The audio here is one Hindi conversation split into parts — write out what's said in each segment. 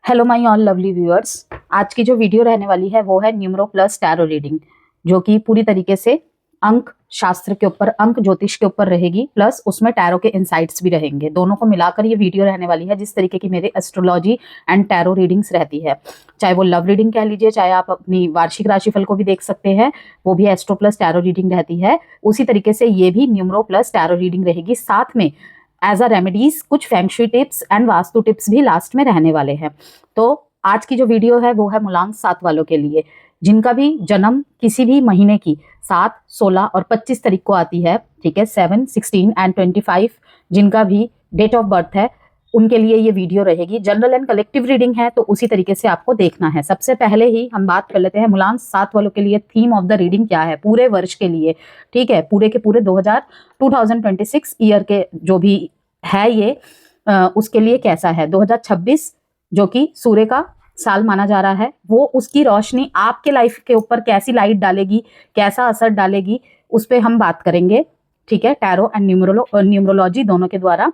Hello my all lovely viewers. आज की जो वीडियो रहने वाली है वो है न्यूमरो प्लस टैरो रीडिंग, जो कि पूरी तरीके से अंक शास्त्र के ऊपर, अंक ज्योतिष के ऊपर रहेगी, प्लस उसमें टैरो के इनसाइट्स भी रहेंगे। दोनों को मिलाकर ये वीडियो रहने वाली है, जिस तरीके की मेरे एस्ट्रोलॉजी एंड टैरो रीडिंग्स रहती है। चाहे वो लव रीडिंग कह लीजिए, चाहे आप अपनी वार्षिक राशिफल को भी देख सकते हैं, वो भी एस्ट्रो प्लस टैरो रीडिंग रहती है। उसी तरीके से ये भी न्यूमरो प्लस टैरो रीडिंग रहेगी। साथ में एज अ रेमेडीज कुछ feng shui tips and vastu tips भी लास्ट में रहने वाले हैं। तो आज की जो वीडियो है वो है मूलांक 7 वालों के लिए, जिनका भी जन्म किसी भी महीने की 7, 16 और 25 तारीख को आती है। ठीक है, 7, 16 एंड 25 जिनका भी डेट ऑफ बर्थ है, उनके लिए ये वीडियो रहेगी। जनरल एंड कलेक्टिव रीडिंग है, तो उसी तरीके से आपको देखना है। सबसे पहले ही हम बात कर लेते हैं मूलांक 7 वालों के लिए थीम ऑफ द रीडिंग क्या है पूरे वर्ष के लिए। ठीक है, पूरे के पूरे 2026 ईयर के जो भी है ये उसके लिए कैसा है। 2026 जो कि सूर्य का साल माना जा रहा है, वो उसकी रोशनी आपके लाइफ के ऊपर कैसी लाइट डालेगी, कैसा असर डालेगी, उस पर हम बात करेंगे। ठीक है, टैरो एंड न्यूमरोलॉजी दोनों के द्वारा।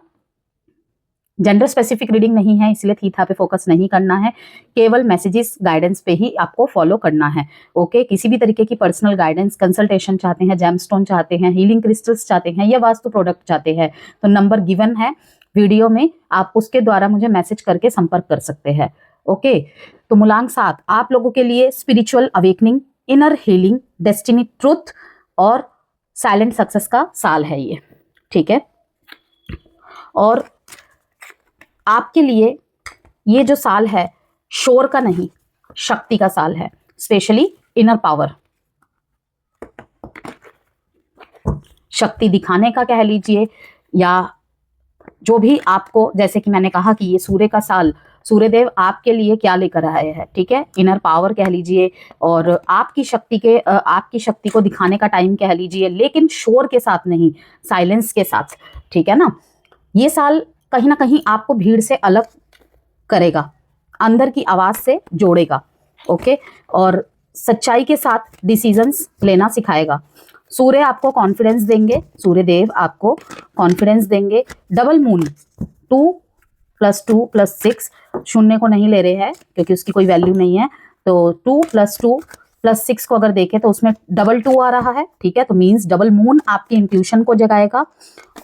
जेंडर स्पेसिफिक रीडिंग नहीं है, इसलिए थीथा पे फोकस नहीं करना है, केवल मैसेजेस गाइडेंस पे ही आपको फॉलो करना है। ओके, किसी भी तरीके की पर्सनल गाइडेंस, कंसल्टेशन चाहते हैं, जेमस्टोन चाहते हैं, हीलिंग क्रिस्टल्स चाहते हैं या वास्तु प्रोडक्ट चाहते हैं, तो नंबर गिवन है वीडियो में, आप उसके द्वारा मुझे मैसेज करके संपर्क कर सकते हैं। ओके, तो मूलांक 7 आप लोगों के लिए spiritual awakening, inner healing, destiny truth और साइलेंट सक्सेस का साल है ये। ठीक है, और आपके लिए ये जो साल है शोर का नहीं, शक्ति का साल है, स्पेशली इनर पावर, शक्ति दिखाने का कह लीजिए, या जो भी आपको, जैसे कि मैंने कहा कि ये सूर्य का साल, सूर्यदेव आपके लिए क्या लेकर आए हैं। ठीक है, इनर पावर कह लीजिए, और आपकी शक्ति को दिखाने का टाइम कह लीजिए, लेकिन शोर के साथ नहीं, साइलेंस के साथ। ठीक है ना, ये साल कहीं ना कहीं आपको भीड़ से अलग करेगा, अंदर की आवाज से जोड़ेगा। ओके, और सच्चाई के साथ डिसीजंस लेना सिखाएगा। सूर्य आपको कॉन्फिडेंस देंगे, सूर्यदेव आपको कॉन्फिडेंस देंगे। डबल मून 2+2+6 शून्य को नहीं ले रहे हैं क्योंकि उसकी कोई वैल्यू नहीं है, तो 2+2+6 को अगर देखें तो उसमें डबल 2 आ रहा है। ठीक है, तो मीन्स डबल मून आपकी इंट्यूशन को जगाएगा।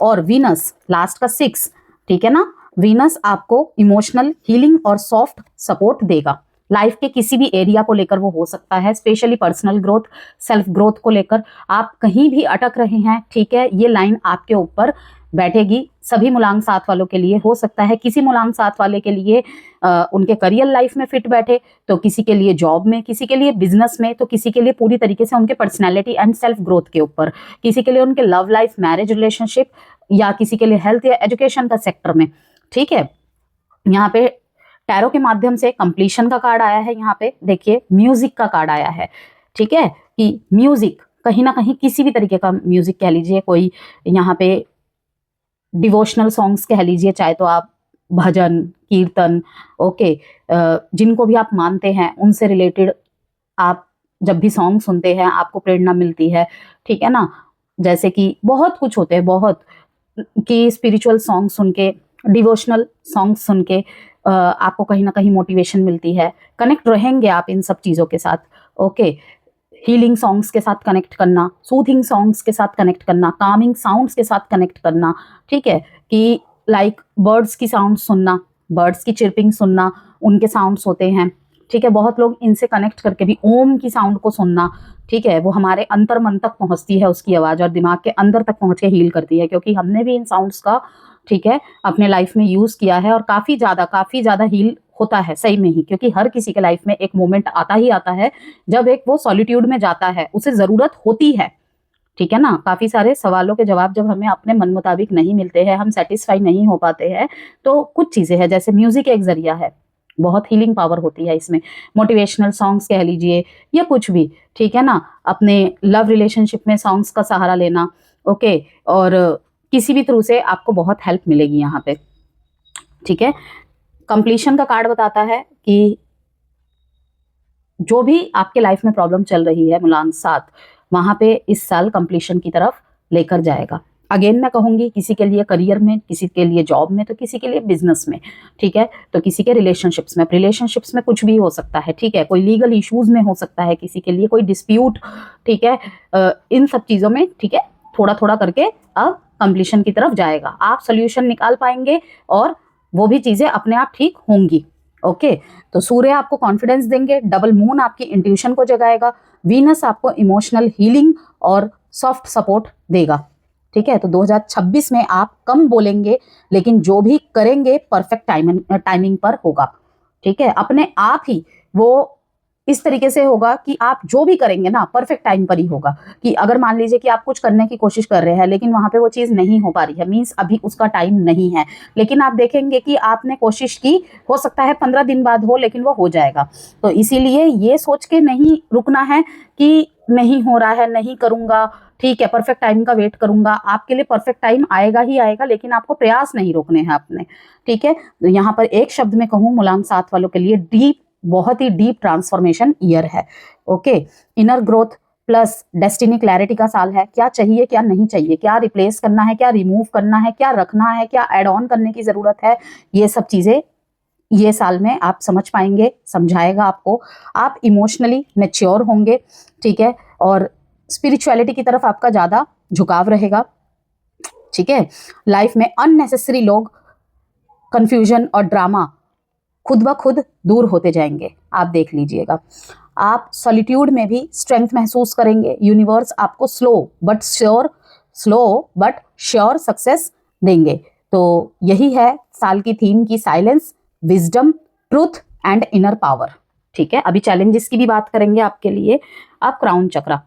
और वीनस लास्ट का 6, ठीक है ना, वीनस आपको इमोशनल हीलिंग और सॉफ्ट सपोर्ट देगा। लाइफ के किसी भी एरिया को लेकर वो हो सकता है, specially personal growth, self growth को लेकर आप कहीं भी अटक रहे हैं। ठीक है, ये लाइन आपके ऊपर बैठेगी सभी मूलांक 7 वालों के लिए। हो सकता है किसी मूलांक 7 वाले के लिए उनके करियर लाइफ में फिट बैठे, तो किसी के लिए जॉब में, किसी के लिए बिजनेस में, तो किसी के लिए पूरी तरीके से उनके पर्सनैलिटी एंड सेल्फ ग्रोथ के ऊपर, किसी के लिए उनके लव लाइफ, मैरिज रिलेशनशिप, या किसी के लिए हेल्थ या एजुकेशन का सेक्टर में। ठीक है, यहाँ पे टैरो के माध्यम से कंप्लीशन का कार्ड आया है। यहाँ पे देखिए म्यूजिक का कार्ड आया है। ठीक है, कि म्यूजिक कहीं ना कहीं, किसी भी तरीके का म्यूजिक कह लीजिए, कोई यहाँ पे डिवोशनल सॉन्ग्स कह लीजिए, चाहे तो आप भजन, कीर्तन, ओके, जिनको भी आप मानते हैं उनसे रिलेटेड आप जब भी सॉन्ग सुनते हैं आपको प्रेरणा मिलती है। ठीक है ना, जैसे कि बहुत कुछ होते हैं, बहुत कि स्पिरिचुअल सॉन्ग सुन के, डिवोशनल सॉन्ग सुन के आपको कहीं ना कहीं मोटिवेशन मिलती है। कनेक्ट रहेंगे आप इन सब चीज़ों के साथ। ओके, हीलिंग सॉन्ग्स के साथ कनेक्ट करना, सूथिंग सॉन्ग्स के साथ कनेक्ट करना, कामिंग साउंड्स के साथ कनेक्ट करना। ठीक है, कि लाइक बर्ड्स की साउंड सुनना, बर्ड्स की चिरपिंग सुनना, उनके साउंड्स होते हैं। ठीक है, बहुत लोग इनसे कनेक्ट करके भी ओम की साउंड को सुनना। ठीक है, वो हमारे अंतर मन तक पहुंचती है उसकी आवाज़, और दिमाग के अंदर तक पहुंच के हील करती है, क्योंकि हमने भी इन साउंड्स का, ठीक है, अपने लाइफ में यूज़ किया है, और काफ़ी ज़्यादा हील होता है सही में ही। क्योंकि हर किसी के लाइफ में एक मोमेंट आता ही आता है जब एक वो सॉलिट्यूड में जाता है, उसे ज़रूरत होती है। ठीक है ना, काफ़ी सारे सवालों के जवाब जब हमें अपने मन मुताबिक नहीं मिलते हैं, हम सेटिस्फाई नहीं हो पाते हैं, तो कुछ चीज़ें हैं, जैसे म्यूजिक एक जरिया है, बहुत हीलिंग पावर होती है इसमें। मोटिवेशनल सॉन्ग्स कह लीजिए या कुछ भी। ठीक है ना, अपने लव रिलेशनशिप में सॉन्ग्स का सहारा लेना। ओके, और किसी भी थ्रू से आपको बहुत हेल्प मिलेगी यहाँ पे। ठीक है, कंप्लीशन का कार्ड बताता है कि जो भी आपके लाइफ में प्रॉब्लम चल रही है मूलांक 7, वहां पे इस साल कंप्लीशन की तरफ लेकर जाएगा। अगेन मैं कहूँगी, किसी के लिए करियर में, किसी के लिए जॉब में, तो किसी के लिए बिजनेस में, ठीक है, तो किसी के रिलेशनशिप्स में कुछ भी हो सकता है, ठीक है, कोई लीगल इश्यूज में हो सकता है, किसी के लिए कोई डिस्प्यूट, ठीक है, इन सब चीज़ों में, ठीक है, थोड़ा थोड़ा करके अब कंप्लीशन की तरफ जाएगा, आप सोल्यूशन निकाल पाएंगे और वो भी चीज़ें अपने आप ठीक होंगी। ओके, तो सूर्य आपको कॉन्फिडेंस देंगे, डबल मून आपकी इंट्यूशन को जगाएगा, वीनस आपको इमोशनल हीलिंग और सॉफ्ट सपोर्ट देगा, ठीक है। तो 2026 में आप कम बोलेंगे, लेकिन जो भी करेंगे परफेक्ट टाइमिंग पर होगा, ठीक है। अपने आप ही वो इस तरीके से होगा कि आप जो भी करेंगे ना परफेक्ट टाइम पर ही होगा। कि अगर मान लीजिए कि आप कुछ करने की कोशिश कर रहे हैं लेकिन वहां पे वो चीज़ नहीं हो पा रही है, मीन्स अभी उसका टाइम नहीं है, लेकिन आप देखेंगे कि आपने कोशिश की, हो सकता है 15 दिन बाद हो, लेकिन वो हो जाएगा। तो इसीलिए ये सोच के नहीं रुकना है कि नहीं हो रहा है, नहीं करूंगा, ठीक है, परफेक्ट टाइम का वेट करूंगा। आपके लिए परफेक्ट टाइम आएगा ही आएगा, लेकिन आपको प्रयास नहीं रोकने हैं अपने, ठीक है। तो यहाँ पर एक शब्द में कहूँ, मूलांक 7 वालों के लिए बहुत ही डीप ट्रांसफॉर्मेशन ईयर है। Okay, inner growth plus destiny clarity का साल है। क्या चाहिए, क्या नहीं चाहिए, क्या रिप्लेस करना है, क्या रिमूव करना है, क्या रखना है, क्या एड ऑन करने की जरूरत है, ये सब चीजें ये साल में आप समझ पाएंगे, समझाएगा आपको। आप इमोशनली मैच्योर होंगे, ठीक है, और स्पिरिचुअलिटी की तरफ आपका ज्यादा झुकाव रहेगा, ठीक है। लाइफ में अननेसेसरी लोग, कंफ्यूजन और ड्रामा खुद ब खुद दूर होते जाएंगे, आप देख लीजिएगा। आप सॉलिट्यूड में भी स्ट्रेंथ महसूस करेंगे। यूनिवर्स आपको स्लो बट श्योर सक्सेस देंगे। तो यही है साल की थीम की silence, wisdom, truth and inner power, ठीक है। अभी चैलेंजेस की भी बात करेंगे आपके लिए। आप क्राउन चक्र,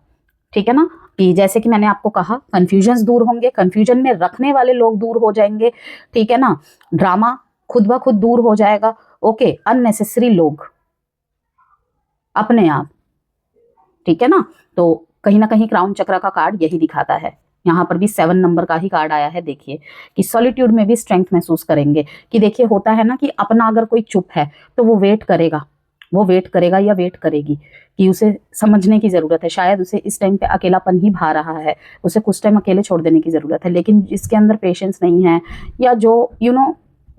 ठीक है ना, कि जैसे कि मैंने आपको कहा कंफ्यूजन्स दूर होंगे, कंफ्यूजन में रखने वाले लोग दूर हो जाएंगे, ठीक है ना। ड्रामा खुद ब खुद दूर हो जाएगा। ओके, अननेसेसरी लोग अपने आप, ठीक है ना। तो कहीं ना कहीं क्राउन चक्र का कार्ड यही दिखाता है। यहाँ पर भी 7 नंबर का ही कार्ड आया है। देखिए कि सॉलिट्यूड में भी स्ट्रेंथ महसूस करेंगे। कि देखिए होता है ना कि अपना अगर कोई चुप है तो वो वेट करेगा या वेट करेगी कि उसे समझने की जरूरत है, शायद उसे इस टाइम पे अकेलापन ही भा रहा है, उसे कुछ टाइम अकेले छोड़ देने की जरूरत है। लेकिन जिसके अंदर पेशेंस नहीं है, या जो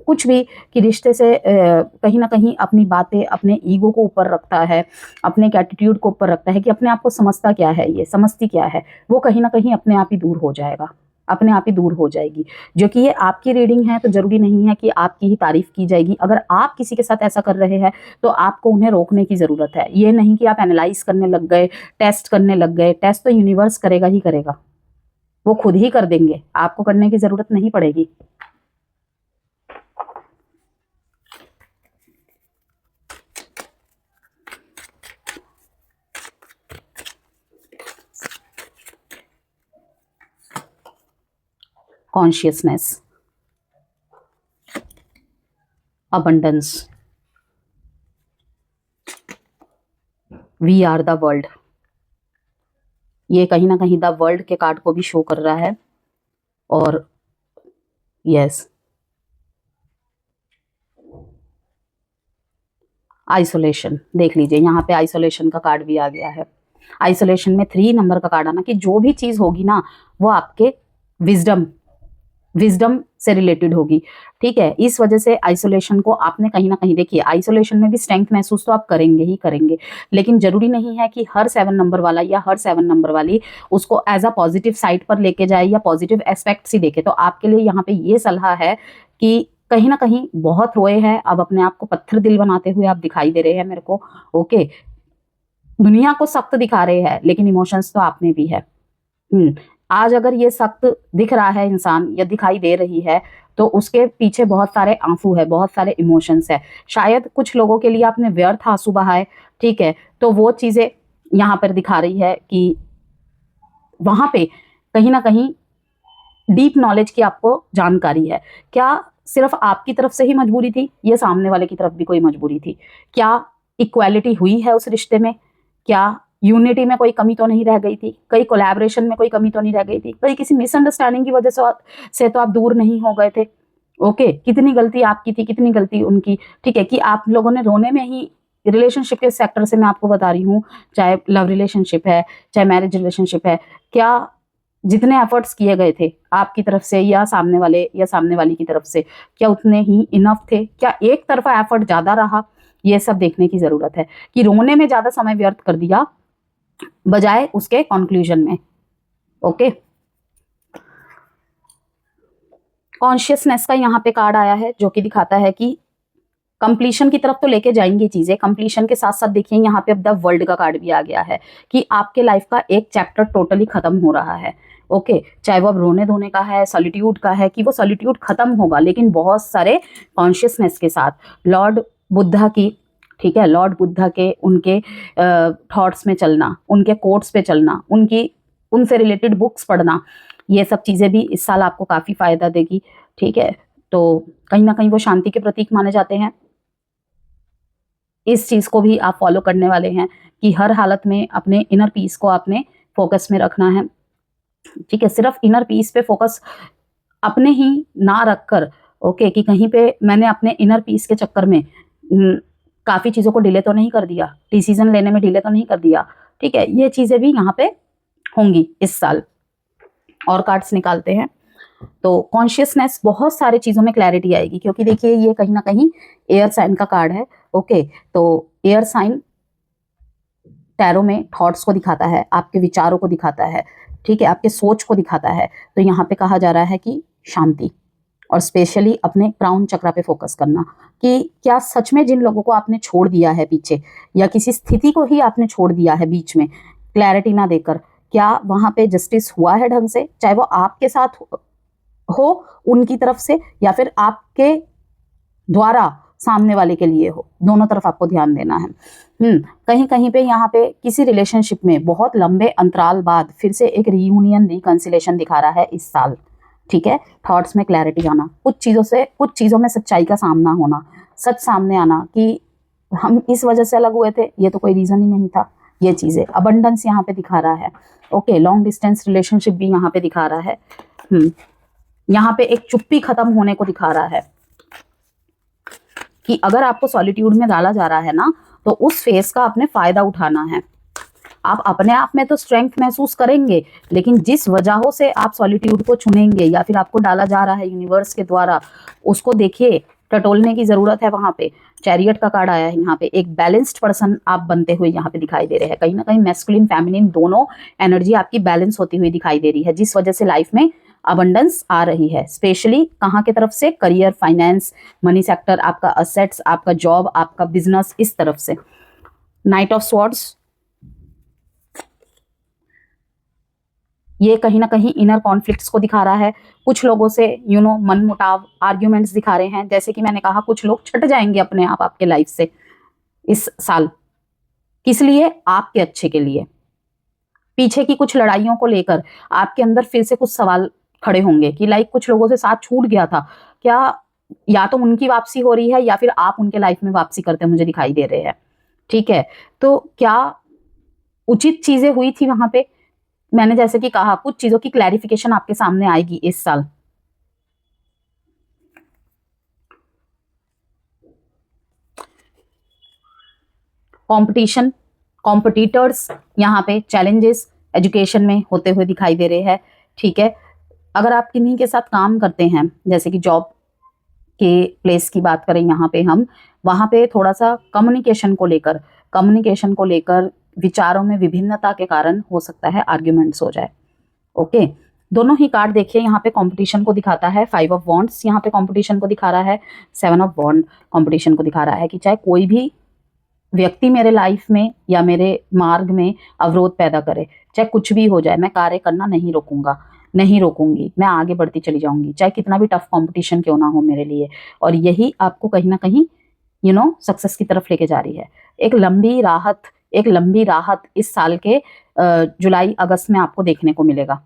कुछ भी कि रिश्ते से कहीं ना कहीं अपनी बातें, अपने ईगो को ऊपर रखता है, अपने एटीट्यूड को ऊपर रखता है, कि अपने आप को समझता क्या है, ये समझती क्या है, वो कहीं ना कहीं अपने आप ही दूर हो जाएगा, अपने आप ही दूर हो जाएगी। जो कि ये आपकी रीडिंग है तो जरूरी नहीं है कि आपकी ही तारीफ की जाएगी। अगर आप किसी के साथ ऐसा कर रहे हैं तो आपको उन्हें रोकने की जरूरत है। ये नहीं कि आप एनालाइज करने लग गए, टेस्ट करने लग गए। टेस्ट तो यूनिवर्स करेगा ही करेगा, वो खुद ही कर देंगे, आपको करने की जरूरत नहीं पड़ेगी। Consciousness, abundance, we are the world, ये कहीं ना कहीं द वर्ल्ड के कार्ड को भी शो कर रहा है। और यस, आइसोलेशन, देख लीजिए यहाँ पे आइसोलेशन का कार्ड भी आ गया है। आइसोलेशन में 3 नंबर का कार्ड आना कि जो भी चीज होगी ना वो आपके विजडम से रिलेटेड होगी, ठीक है। इस वजह से आइसोलेशन को आपने कहीं ना कहीं, देखिए आइसोलेशन में भी स्ट्रेंथ महसूस तो आप करेंगे ही करेंगे, लेकिन जरूरी नहीं है कि हर 7 नंबर वाला या हर 7 नंबर वाली उसको एज अ पॉजिटिव साइड पर लेके जाए या पॉजिटिव एस्पेक्ट ही देखे। तो आपके लिए यहाँ पे ये सलाह है कि कहीं ना कहीं बहुत रोए हैं, अब अपने आप को पत्थर दिल बनाते हुए आप दिखाई दे रहे हैं मेरे को। ओके, दुनिया को सख्त दिखा रहे हैं लेकिन इमोशंस तो आप में भी है। आज अगर ये सख्त दिख रहा है इंसान या दिखाई दे रही है तो उसके पीछे बहुत सारे आंसू है, बहुत सारे इमोशंस है। शायद कुछ लोगों के लिए आपने व्यर्थ आंसू बहाए, ठीक है, तो वो चीजें यहाँ पर दिखा रही है कि वहां पे कहीं ना कहीं डीप नॉलेज की आपको जानकारी है। क्या सिर्फ आपकी तरफ से ही मजबूरी थी या सामने वाले की तरफ भी कोई मजबूरी थी? क्या इक्वालिटी हुई है उस रिश्ते में? क्या यूनिटी में कोई कमी तो नहीं रह गई थी? कई कोलैबोरेशन में कोई कमी तो नहीं रह गई थी? कई किसी मिसअंडरस्टैंडिंग की वजह से तो आप दूर नहीं हो गए थे? ओके, कितनी गलती आपकी थी, कितनी गलती उनकी, ठीक है, कि आप लोगों ने रोने में ही, रिलेशनशिप के सेक्टर से मैं आपको बता रही हूँ, चाहे लव रिलेशनशिप है चाहे मैरिज रिलेशनशिप है, क्या जितने एफर्ट्स किए गए थे आपकी तरफ से या सामने वाले या सामने वाली की तरफ से, क्या उतने ही इनफ थे, क्या एक तरफा एफर्ट ज्यादा रहा, ये सब देखने की जरूरत है कि रोने में ज्यादा समय व्यर्थ कर दिया बजाय उसके कंक्लूजन में। ओके, कॉन्शियसनेस का यहाँ पे कार्ड आया है जो कि दिखाता है कि कंप्लीशन की तरफ तो लेके जाएंगी चीजें, कंप्लीशन के साथ साथ देखिए यहाँ पे अब द वर्ल्ड का कार्ड भी आ गया है कि आपके लाइफ का एक चैप्टर टोटली खत्म हो रहा है। ओके, चाहे वो अब रोने धोने का है, सॉलिट्यूड का है, कि वो सॉलिट्यूड खत्म होगा लेकिन बहुत सारे कॉन्शियसनेस के साथ लॉर्ड बुद्धा की, ठीक है, लॉर्ड बुद्धा के उनके थॉट्स में चलना, उनके कोट्स पे चलना, उनसे रिलेटेड बुक्स पढ़ना, ये सब चीजें भी इस साल आपको काफी फायदा देगी। ठीक है, तो कहीं ना कहीं वो शांति के प्रतीक माने जाते हैं। इस चीज को भी आप फॉलो करने वाले हैं कि हर हालत में अपने इनर पीस को आपने फोकस में रखना है। ठीक है, सिर्फ इनर पीस पे फोकस अपने ही ना रखकर, ओके, कि कहीं पे मैंने अपने इनर पीस के चक्कर में काफी चीजों को डिले तो नहीं कर दिया, डिसीजन लेने में डिले तो नहीं कर दिया। ठीक है, ये चीजें भी यहाँ पे होंगी इस साल। और कार्ड्स निकालते हैं तो कॉन्शियसनेस, बहुत सारी चीजों में क्लैरिटी आएगी क्योंकि देखिए ये कहीं ना कहीं एयर साइन का कार्ड है। ओके, तो एयर साइन टैरो में थॉट्स को दिखाता है, आपके विचारों को दिखाता है, ठीक है, आपके सोच को दिखाता है। तो यहाँ पे कहा जा रहा है कि शांति और स्पेशली अपने क्राउन चक्रा पे फोकस करना कि क्या सच में जिन लोगों को आपने छोड़ दिया है पीछे या किसी स्थिति को ही आपने छोड़ दिया है बीच में क्लैरिटी ना देकर, क्या वहां पे जस्टिस हुआ है ढंग से, चाहे वो आपके साथ हो उनकी तरफ से या फिर आपके द्वारा सामने वाले के लिए हो, दोनों तरफ आपको ध्यान देना है। कहीं कहीं पे यहाँ पे किसी रिलेशनशिप में बहुत लंबे अंतराल बाद फिर से एक रीयूनियन, रिकंसिलेशन दिखा रहा है इस साल। ठीक है, थॉट्स में क्लैरिटी आना, कुछ चीजों में सच्चाई का सामना होना, सच सामने आना कि हम इस वजह से अलग हुए थे, ये तो कोई रीजन ही नहीं था, ये चीजें अबंडेंस यहाँ पे दिखा रहा है। ओके, लॉन्ग डिस्टेंस रिलेशनशिप भी यहाँ पे दिखा रहा है। यहाँ पे एक चुप्पी खत्म होने को दिखा रहा है कि अगर आपको सॉलिट्यूड में डाला जा रहा है ना तो उस फेस का आपने फायदा उठाना है। आप अपने आप में तो स्ट्रेंथ महसूस करेंगे लेकिन जिस वजहों से आप सॉलिट्यूड को चुनेंगे या फिर आपको डाला जा रहा है यूनिवर्स के द्वारा, उसको देखिए, टटोलने की जरूरत है। वहां पे चैरियट का कार्ड आया है, यहाँ पे एक बैलेंस्ड पर्सन आप बनते हुए यहाँ पे दिखाई दे रहे हैं। कहीं ना कहीं मैस्कुलिन फेमिनिन दोनों एनर्जी आपकी बैलेंस होती हुई दिखाई दे रही है, जिस वजह से लाइफ में अबंडेंस आ रही है। स्पेशली कहाँ की तरफ से, करियर, फाइनेंस, मनी सेक्टर, आपका असेट्स, आपका जॉब, आपका बिजनेस, इस तरफ से। नाइट ऑफ स्वॉर्ड्स, ये कहीं ना कहीं इनर कॉन्फ्लिक्ट्स को दिखा रहा है। कुछ लोगों से मन मुटाव, आर्ग्यूमेंट्स दिखा रहे हैं। जैसे कि मैंने कहा, कुछ लोग छट जाएंगे अपने आप आपके लाइफ से इस साल, किस लिए, आपके अच्छे के लिए। पीछे की कुछ लड़ाइयों को लेकर आपके अंदर फिर से कुछ सवाल खड़े होंगे कि लाइक कुछ लोगों से साथ छूट गया था, क्या या तो उनकी वापसी हो रही है या फिर आप उनके लाइफ में वापसी करते मुझे दिखाई दे रहे हैं। ठीक है, तो क्या उचित चीजें हुई थी वहां पे? मैंने जैसे कि कहा, कुछ चीजों की क्लैरिफिकेशन आपके सामने आएगी इस साल। कंपटीशन, कॉम्पिटिटर्स, यहाँ पे चैलेंजेस एजुकेशन में होते हुए दिखाई दे रहे हैं। ठीक है, अगर आप किन्हीं के साथ काम करते हैं, जैसे कि जॉब के प्लेस की बात करें यहाँ पे हम, वहाँ पे थोड़ा सा कम्युनिकेशन को लेकर विचारों में विभिन्नता के कारण हो सकता है आर्ग्यूमेंट्स हो जाए। ओके, दोनों ही कार्ड देखिए, यहाँ पे कंपटीशन को दिखाता है 5 ऑफ वॉन्ड्स, यहाँ पे कंपटीशन को दिखा रहा है 7 ऑफ वॉन्ड, कंपटीशन को दिखा रहा है कि चाहे कोई भी व्यक्ति मेरे लाइफ में या मेरे मार्ग में अवरोध पैदा करे, चाहे कुछ भी हो जाए, मैं कार्य करना नहीं रोकूंगी, मैं आगे बढ़ती चली जाऊंगी, चाहे कितना भी टफ कंपटीशन क्यों ना हो मेरे लिए। और यही आपको कहीं ना कहीं सक्सेस की तरफ लेके जा रही है। एक लंबी राहत इस साल के जुलाई अगस्त में आपको देखने को मिलेगा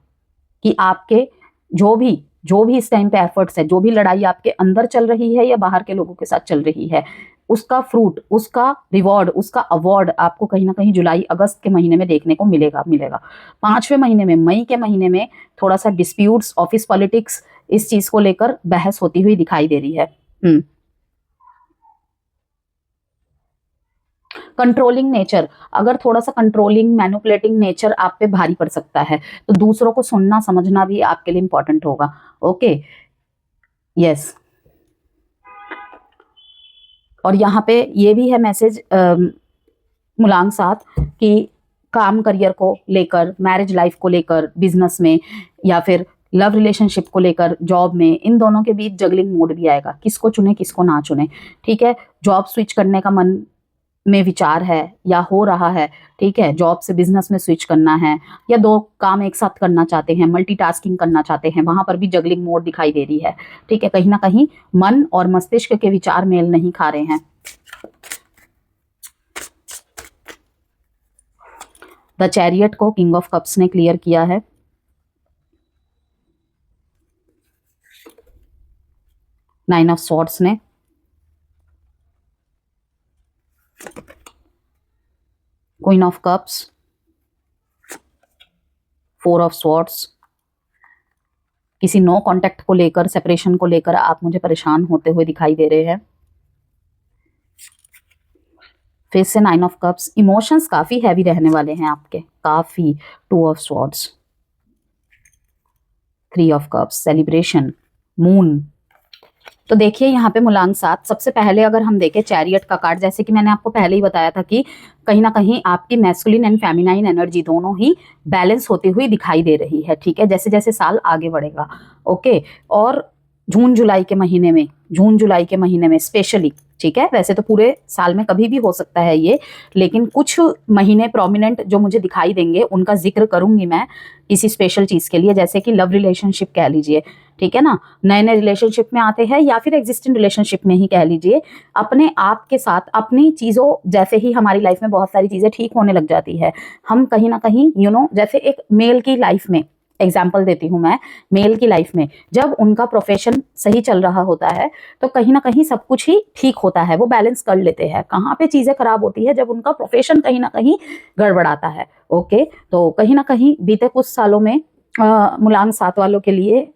कि आपके जो भी इस टाइम पे एफर्ट्स है, जो भी लड़ाई आपके अंदर चल रही है या बाहर के लोगों के साथ चल रही है, उसका फ्रूट, उसका रिवॉर्ड, उसका अवार्ड आपको कहीं ना कहीं जुलाई अगस्त के महीने में देखने को मिलेगा। 5वें महीने में, मई के महीने में थोड़ा सा डिस्प्यूट्स, ऑफिस पॉलिटिक्स, इस चीज को लेकर बहस होती हुई दिखाई दे रही है। कंट्रोलिंग नेचर, अगर थोड़ा सा कंट्रोलिंग मैनिपुलेटिंग नेचर आप पे भारी पड़ सकता है, तो दूसरों को सुनना समझना भी आपके लिए इंपॉर्टेंट होगा। Okay, yes. और यहाँ पे ये भी है मैसेज मूलांक 7 कि काम करियर को लेकर, मैरिज लाइफ को लेकर, बिजनेस में या फिर लव रिलेशनशिप को लेकर, जॉब में, इन दोनों के बीच जगलिंग मोड भी आएगा, किसको चुने किसको ना चुने। ठीक है, जॉब स्विच करने का मन में विचार है या हो रहा है, ठीक है, जॉब से बिजनेस में स्विच करना है या 2 काम एक साथ करना चाहते हैं, मल्टीटास्किंग करना चाहते हैं, वहां पर भी जगलिंग मोड दिखाई दे रही है। ठीक है, कहीं ना कहीं मन और मस्तिष्क के विचार मेल नहीं खा रहे हैं। द चैरियट को किंग ऑफ कप्स ने क्लियर किया है। नाइन ऑफ स्वॉर्ड्स ने, queen of cups, 4 of swords. किसी नो कांटेक्ट को लेकर, सेपरेशन को लेकर आप मुझे परेशान होते हुए दिखाई दे रहे हैं। फिर से 9 ऑफ कप्स, इमोशंस काफी हैवी रहने वाले हैं आपके, काफी। 2 of swords, 3 of cups, celebration, moon. तो देखिए यहाँ पे मूलांक 7, सबसे पहले अगर हम देखें चैरियट का कार्ड, जैसे कि मैंने आपको पहले ही बताया था कि कहीं ना कहीं आपकी मैस्कुलिन एंड फेमिनाइन एनर्जी दोनों ही बैलेंस होती हुई दिखाई दे रही है। ठीक है, जैसे जैसे साल आगे बढ़ेगा। ओके, और जून जुलाई के महीने में स्पेशली, ठीक है, वैसे तो पूरे साल में कभी भी हो सकता है ये, लेकिन कुछ महीने प्रोमिनेंट जो मुझे दिखाई देंगे उनका जिक्र करूंगी मैं किसी स्पेशल चीज के लिए, जैसे कि लव रिलेशनशिप कह लीजिए, ठीक है ना, नए नए रिलेशनशिप में आते हैं या फिर एग्जिस्टिंग रिलेशनशिप में ही कह लीजिए, अपने आप के साथ अपनी चीजों, जैसे ही हमारी लाइफ में बहुत सारी चीजें ठीक होने लग जाती है, हम कहीं ना कहीं जैसे एक मेल की लाइफ में एग्जाम्पल देती हूँ मैं, मेल की लाइफ में जब उनका प्रोफेशन सही चल रहा होता है तो कहीं ना कहीं सब कुछ ही ठीक होता है, वो बैलेंस कर लेते हैं। कहाँ पे चीजें खराब होती है, जब उनका प्रोफेशन कहीं ना कहीं गड़बड़ाता है। ओके, तो कहीं ना कहीं बीते कुछ सालों में मूलांक 7 वालों के लिए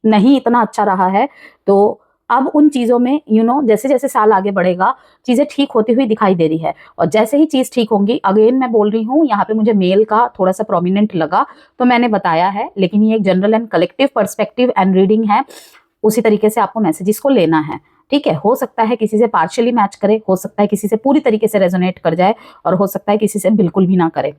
नहीं इतना अच्छा रहा है, तो अब उन चीजों में जैसे जैसे साल आगे बढ़ेगा चीजें ठीक होती हुई दिखाई दे रही है, और जैसे ही चीज ठीक होंगी, अगेन मैं बोल रही हूँ, यहाँ पे मुझे मेल का थोड़ा सा प्रोमिनेंट लगा तो मैंने बताया है, लेकिन ये एक general and collective perspective and reading है, उसी तरीके से आपको मैसेजेस को लेना है। ठीक है, हो सकता है किसी से पार्शियली मैच करे, हो सकता है किसी से पूरी तरीके से रेजोनेट कर जाए, और हो सकता है किसी से बिल्कुल भी ना करे।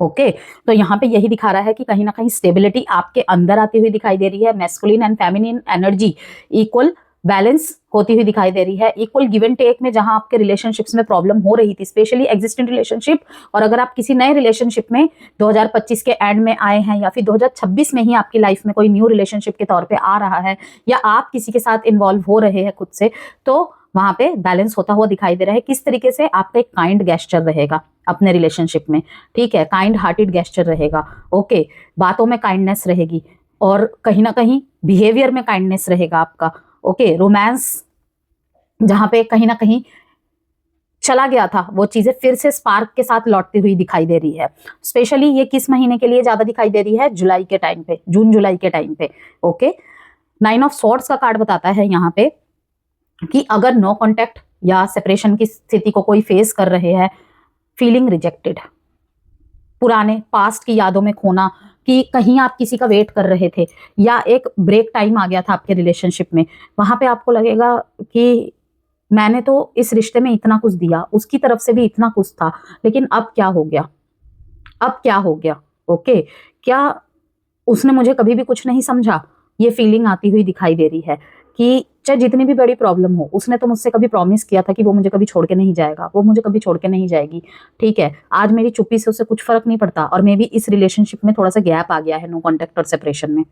ओके, तो यहाँ पे यही दिखा रहा है कि कहीं ना कहीं स्टेबिलिटी आपके अंदर आती हुई दिखाई दे रही है, masculine and feminine energy equal balance होती हुई दिखाई दे रही है, इक्वल गिव एंड टेक में। जहां आपके रिलेशनशिप्स में प्रॉब्लम हो रही थी, स्पेशली एग्जिस्टिंग रिलेशनशिप, और अगर आप किसी नए रिलेशनशिप में 2025 के एंड में आए हैं या फिर 2026 में ही आपकी लाइफ में कोई न्यू रिलेशनशिप के तौर पे आ रहा है, या आप किसी के साथ इन्वॉल्व हो रहे हैं खुद से, तो वहां पे बैलेंस होता हुआ दिखाई दे रहा है। किस तरीके से आपका एक काइंड गेस्चर रहेगा अपने रिलेशनशिप में, ठीक है, काइंड हार्टेड गेस्चर रहेगा। ओके, बातों में काइंडनेस रहेगी, और कहीं ना कहीं बिहेवियर में काइंडनेस रहेगा आपका। ओके, रोमांस जहां पे कहीं ना कहीं चला गया था, वो चीजें फिर से स्पार्क के साथ लौटती हुई दिखाई दे रही है। स्पेशली ये किस महीने के लिए ज्यादा दिखाई दे रही है, जुलाई के टाइम पे, जून जुलाई के टाइम पे। ओके, 9 ऑफ स्वॉर्ड्स का कार्ड बताता है यहाँ पे कि अगर नो कांटेक्ट या सेपरेशन की स्थिति को कोई फेस कर रहे हैं, फीलिंग रिजेक्टेड, पुराने पास्ट की यादों में खोना, कि कहीं आप किसी का वेट कर रहे थे या एक ब्रेक टाइम आ गया था आपके रिलेशनशिप में, वहां पे आपको लगेगा कि मैंने तो इस रिश्ते में इतना कुछ दिया, उसकी तरफ से भी इतना कुछ था, लेकिन अब क्या हो गया, अब क्या हो गया। ओके, क्या उसने मुझे कभी भी कुछ नहीं समझा, ये फीलिंग आती हुई दिखाई दे रही है कि चाहे जितनी भी बड़ी प्रॉब्लम हो, उसने तो मुझसे कभी प्रॉमिस किया था कि वो मुझे कभी छोड़ के नहीं जाएगा, वो मुझे कभी छोड़ के नहीं जाएगी। ठीक है, आज मेरी चुप्पी से उसे कुछ फर्क नहीं पड़ता, और मे भी इस रिलेशनशिप में थोड़ा सा गैप आ गया है, नो कॉन्टेक्ट और सेपरेशन में।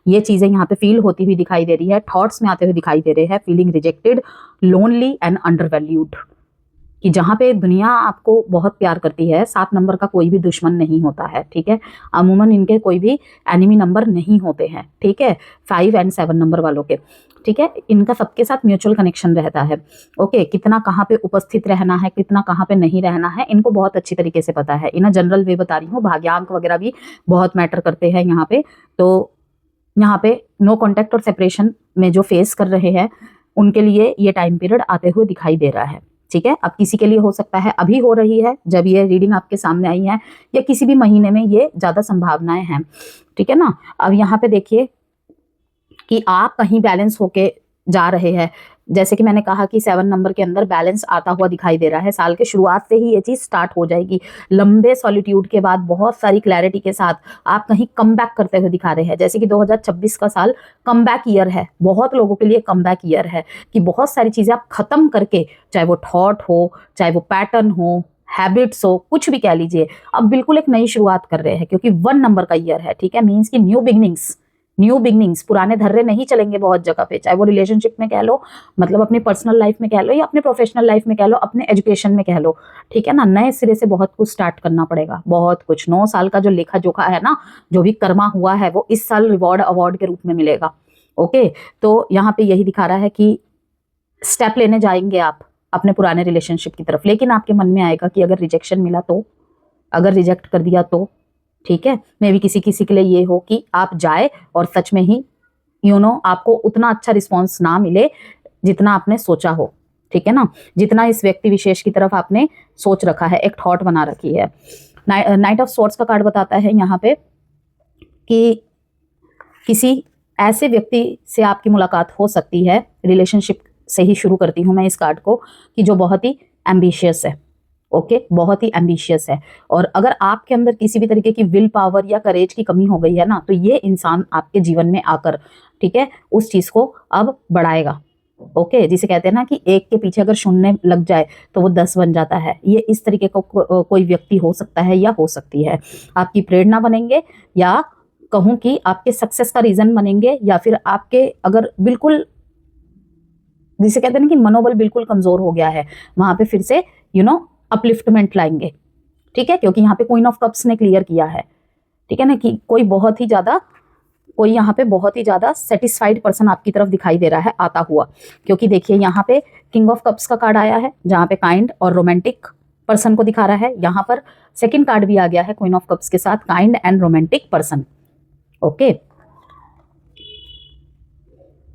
ये चीजें यहाँ पे फील होती हुई दिखाई दे रही है, थॉट्स में आते हुए दिखाई दे रहे हैं, feeling rejected, lonely and undervalued, कि जहां पे दुनिया आपको बहुत प्यार करती है, 7 नंबर का कोई भी दुश्मन नहीं होता है। ठीक है, अमूमन इनके कोई भी एनिमी नंबर नहीं होते हैं। ठीक है, 5 एंड 7 नंबर वालों के, ठीक है, इनका सबके साथ म्यूचुअल कनेक्शन रहता है। ओके, कितना कहाँ पे उपस्थित रहना है, कितना कहाँ पे नहीं रहना है, इनको बहुत अच्छी तरीके से पता है। इन जनरल वे बता रही हूँ, भाग्यांक वगैरह भी बहुत मैटर करते हैं यहाँ पे। तो यहाँ पे नो कॉन्टेक्ट और सेपरेशन में जो फेस कर रहे हैं, उनके लिए ये टाइम पीरियड आते हुए दिखाई दे रहा है। ठीक है। अब किसी के लिए हो सकता है अभी हो रही है जब ये रीडिंग आपके सामने आई है, या किसी भी महीने में ये ज़्यादा संभावनाएं हैं, ठीक है ना। अब यहाँ पे देखिए कि आप कहीं बैलेंस होके जा रहे हैं। जैसे कि मैंने कहा कि 7 नंबर के अंदर बैलेंस आता हुआ दिखाई दे रहा है। साल के शुरुआत से ही ये चीज़ स्टार्ट हो जाएगी। लंबे सॉलिट्यूड के बाद बहुत सारी क्लैरिटी के साथ आप कहीं कम बैक करते हुए दिखा रहे हैं। जैसे कि 2026 का साल कम बैक ईयर है, बहुत लोगों के लिए कम बैक ईयर है कि बहुत सारी चीज़ें आप खत्म करके, चाहे वो थॉट हो, चाहे वो पैटर्न हो, हैबिट्स हो, कुछ भी कह लीजिए, अब बिल्कुल एक नई शुरुआत कर रहे हैं क्योंकि 1 नंबर का ईयर है, ठीक है। मीन्स की न्यू बिगनिंग्स, पुराने धर्रे नहीं चलेंगे बहुत जगह पे, चाहे वो रिलेशनशिप में कह लो, मतलब अपनी पर्सनल लाइफ में कह लो, या अपने प्रोफेशनल लाइफ में कह लो, अपने एजुकेशन में कह लो, ठीक है ना। नए सिरे से बहुत कुछ स्टार्ट करना पड़ेगा, बहुत कुछ। 9 साल का जो लेखा जोखा है ना, जो भी कर्मा हुआ है, वो इस साल रिवॉर्ड अवार्ड के रूप में मिलेगा। ओके, तो यहाँ पे यही दिखा रहा है कि स्टेप लेने जाएंगे आप अपने पुराने रिलेशनशिप की तरफ, लेकिन आपके मन में आएगा कि अगर रिजेक्शन मिला तो, अगर रिजेक्ट कर दिया तो, ठीक है। मे भी किसी किसी के लिए ये हो कि आप जाए और सच में ही आपको उतना अच्छा रिस्पॉन्स ना मिले जितना आपने सोचा हो, ठीक है ना, जितना इस व्यक्ति विशेष की तरफ आपने सोच रखा है, एक थॉट बना रखी है। नाइट ऑफ स्वॉर्ड्स का कार्ड बताता है यहाँ पे कि किसी ऐसे व्यक्ति से आपकी मुलाकात हो सकती है, रिलेशनशिप से ही शुरू करती हूँ मैं इस कार्ड को, कि जो बहुत ही एम्बिशियस है। ओके, बहुत ही एम्बिशियस है। और अगर आपके अंदर किसी भी तरीके की विल पावर या करेज की कमी हो गई है ना, तो ये इंसान आपके जीवन में आकर, ठीक है, उस चीज को अब बढ़ाएगा। ओके, जिसे कहते हैं ना कि एक के पीछे अगर शून्य लग जाए तो वो 10 बन जाता है। ये इस तरीके का कोई व्यक्ति हो सकता है या हो सकती है। आपकी प्रेरणा बनेंगे, या कहूं कि आपके सक्सेस का रीजन बनेंगे, या फिर आपके अगर बिल्कुल, जिसे कहते हैं ना कि मनोबल बिल्कुल कमजोर हो गया है, वहां पे फिर से अपलिफ्टमेंट लाएंगे, ठीक है। क्योंकि यहाँ पे क्वीन ऑफ कप्स ने क्लियर किया है, ठीक है ना, कि कोई यहाँ पे बहुत ही ज्यादा सेटिस्फाइड पर्सन आपकी तरफ दिखाई दे रहा है आता हुआ। क्योंकि देखिए यहाँ पे किंग ऑफ कप्स का कार्ड आया है, जहाँ पे काइंड और रोमांटिक पर्सन को दिखा रहा है। यहाँ पर सेकेंड कार्ड भी आ गया है क्वीन ऑफ कप्स के साथ, kind and romantic person. Okay,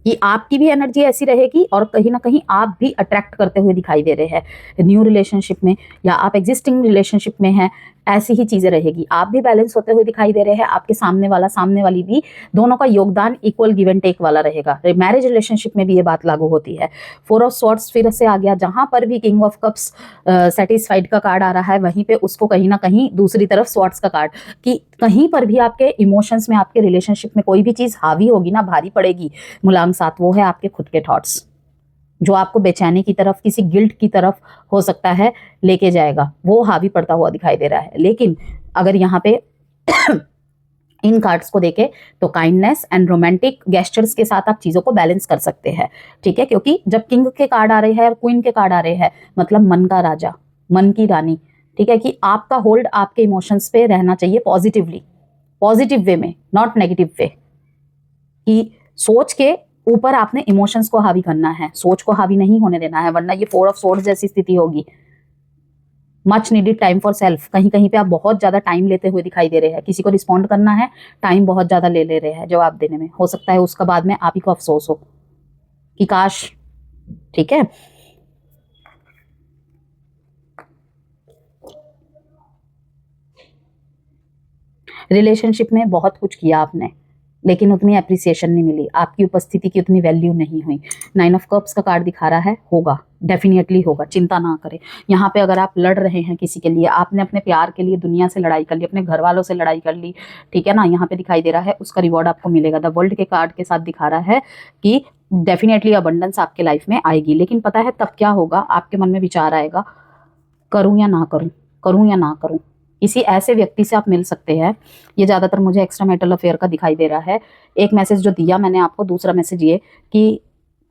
कि आपकी भी एनर्जी ऐसी रहेगी और कहीं ना कहीं आप भी अट्रैक्ट करते हुए दिखाई दे रहे हैं न्यू रिलेशनशिप में, या आप एग्जिस्टिंग रिलेशनशिप में हैं, ऐसी ही चीजें रहेगी। आप भी बैलेंस होते हुए दिखाई दे रहे हैं, आपके सामने वाला सामने वाली भी, दोनों का योगदान इक्वल गिव एंड टेक वाला रहेगा। मैरिज रिलेशनशिप में भी ये बात लागू होती है। 4 ऑफ स्वॉर्ड्स फिर से आ गया, जहां पर भी किंग ऑफ कप्स सेटिस्फाइड का कार्ड आ रहा है, वहीं पे उसको कहीं ना कहीं दूसरी तरफ स्वॉर्ड्स का कार्ड, कि कहीं पर भी आपके इमोशंस में, आपके रिलेशनशिप में कोई भी चीज हावी होगी ना, भारी पड़ेगी मुलायम साथ, वो है आपके खुद के थॉट्स, जो आपको बेचैनी की तरफ, किसी गिल्ट की तरफ हो सकता है लेके जाएगा, वो हावी पड़ता हुआ दिखाई दे रहा है। लेकिन अगर यहाँ पे इन कार्ड्स को देखें तो काइंडनेस एंड रोमांटिक गेस्चर्स के साथ आप चीजों को बैलेंस कर सकते हैं, ठीक है। क्योंकि जब किंग के कार्ड आ रहे हैं और क्वीन के कार्ड आ रहे हैं, मतलब मन का राजा, मन की रानी, ठीक है, कि आपका होल्ड आपके इमोशंस पे रहना चाहिए पॉजिटिवली, पॉजिटिव वे में, नॉट नेगेटिव वे, कि सोच के ऊपर आपने इमोशंस को हावी करना है, सोच को हावी नहीं होने देना है, वरना ये 4 ऑफ स्वॉर्ड्स जैसी स्थिति होगी। Much needed time for self, कहीं कहीं पे आप बहुत ज्यादा टाइम लेते हुए दिखाई दे रहे हैं, किसी को रिस्पॉन्ड करना है, टाइम बहुत ज्यादा ले रहे हैं जवाब देने में, हो सकता है उसका बाद में आप ही को अफसोस हो कि काश, ठीक है। रिलेशनशिप में बहुत कुछ किया आपने, लेकिन उतनी अप्रिसिएशन नहीं मिली, आपकी उपस्थिति की उतनी वैल्यू नहीं हुई। 9 ऑफ कप्स का कार्ड दिखा रहा है, होगा, डेफिनेटली होगा, चिंता ना करें। यहाँ पे अगर आप लड़ रहे हैं किसी के लिए, आपने अपने प्यार के लिए दुनिया से लड़ाई कर ली, अपने घर वालों से लड़ाई कर ली, ठीक है ना, यहाँ पे दिखाई दे रहा है उसका रिवॉर्ड आपको मिलेगा। द वर्ल्ड के कार्ड के साथ दिखा रहा है कि डेफिनेटली अबंडेंस आपके लाइफ में आएगी। लेकिन पता है तब क्या होगा, आपके मन में विचार आएगा, करूँ या ना करूँ, करूँ या ना करूँ। किसी ऐसे व्यक्ति से आप मिल सकते हैं, ये ज़्यादातर मुझे एक्स्ट्रा मैरिटल अफेयर का दिखाई दे रहा है। एक मैसेज जो दिया मैंने आपको, दूसरा मैसेज ये कि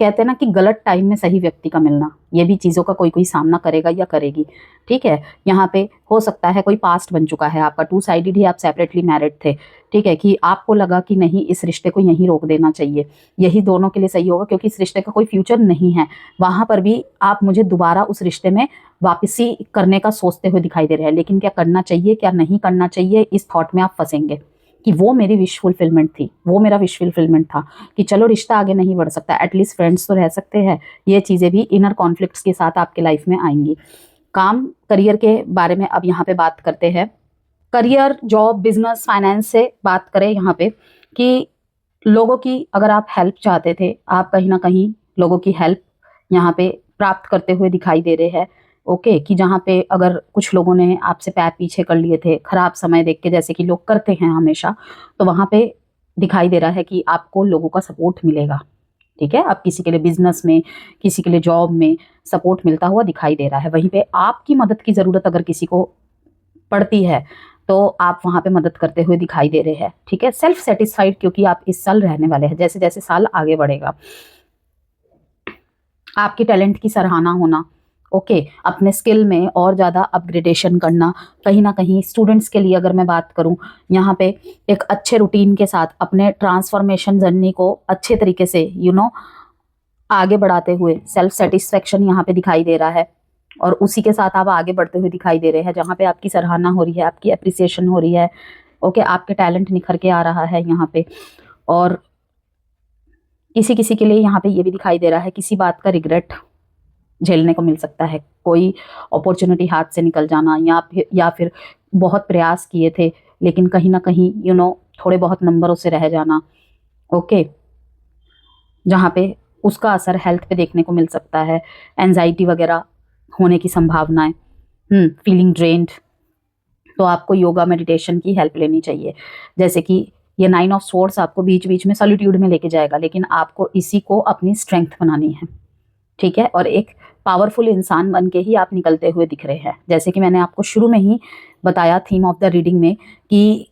कहते हैं ना कि गलत टाइम में सही व्यक्ति का मिलना, ये भी चीज़ों का कोई कोई सामना करेगा या करेगी, ठीक है। यहाँ पे हो सकता है कोई पास्ट बन चुका है आपका, 2 साइडेड ही आप सेपरेटली मैरिड थे, ठीक है, कि आपको लगा कि नहीं इस रिश्ते को यहीं रोक देना चाहिए, यही दोनों के लिए सही होगा क्योंकि इस रिश्ते का कोई फ्यूचर नहीं है। वहाँ पर भी आप मुझे दोबारा उस रिश्ते में वापसी करने का सोचते हुए दिखाई दे रहे हैं, लेकिन क्या करना चाहिए क्या नहीं करना चाहिए, इस थॉट में आप फंसेंगे, कि वो मेरी विश फुलफिलमेंट थी, वो मेरा विश फुलफिलमेंट था कि चलो रिश्ता आगे नहीं बढ़ सकता, एटलीस्ट फ्रेंड्स तो रह सकते हैं। ये चीज़ें भी इनर कॉन्फ्लिक्ट्स के साथ आपके लाइफ में आएंगी। काम करियर के बारे में अब यहाँ पे बात करते हैं। करियर, जॉब, बिजनेस, फाइनेंस से बात करें यहाँ पे कि लोगों की अगर आप हेल्प चाहते थे, आप कहीं ना कहीं लोगों की हेल्प यहाँ पे प्राप्त करते हुए दिखाई दे रहे हैं। ओके, कि जहाँ पे अगर कुछ लोगों ने आपसे पैर पीछे कर लिए थे खराब समय देख के, जैसे कि लोग करते हैं हमेशा, तो वहाँ पे दिखाई दे रहा है कि आपको लोगों का सपोर्ट मिलेगा। ठीक है, अब किसी के लिए बिजनेस में, किसी के लिए जॉब में सपोर्ट मिलता हुआ दिखाई दे रहा है। वहीं पे आपकी मदद की ज़रूरत अगर किसी को पड़ती है तो आप वहाँ पे मदद करते हुए दिखाई दे रहे हैं। ठीक है, सेल्फ सेटिस्फाइड, क्योंकि आप इस साल रहने वाले हैं। जैसे जैसे साल आगे बढ़ेगा, आपके टैलेंट की सराहना होना। ओके, अपने स्किल में और ज़्यादा अपग्रेडेशन करना। कहीं ना कहीं स्टूडेंट्स के लिए अगर मैं बात करूं, यहाँ पे एक अच्छे रूटीन के साथ अपने ट्रांसफॉर्मेशन जर्नी को अच्छे तरीके से आगे बढ़ाते हुए सेल्फ सेटिस्फेक्शन यहाँ पे दिखाई दे रहा है, और उसी के साथ आप आगे बढ़ते हुए दिखाई दे रहे हैं, जहाँ पे आपकी सराहना हो रही है, आपकी अप्रिसिएशन हो रही है। ओके, आपके टैलेंट निखर के आ रहा है यहाँ पे। और किसी किसी के लिए यहाँ पे ये भी दिखाई दे रहा है, किसी बात का रिग्रेट झेलने को मिल सकता है। कोई अपॉर्चुनिटी हाथ से निकल जाना, या फिर बहुत प्रयास किए थे लेकिन कहीं ना कहीं थोड़े बहुत नंबरों से रह जाना। ओके, जहाँ पे उसका असर हेल्थ पे देखने को मिल सकता है। एंजाइटी वगैरह होने की संभावनाएं, फीलिंग ड्रेन्ड, तो आपको योगा मेडिटेशन की हेल्प लेनी चाहिए। जैसे कि ये 9 ऑफ स्वॉर्ड्स आपको बीच बीच में सॉलिट्यूड में लेके जाएगा, लेकिन आपको इसी को अपनी स्ट्रेंथ बनानी है। ठीक है, और एक पावरफुल इंसान बन के ही आप निकलते हुए दिख रहे हैं। जैसे कि मैंने आपको शुरू में ही बताया थीम ऑफ द रीडिंग में कि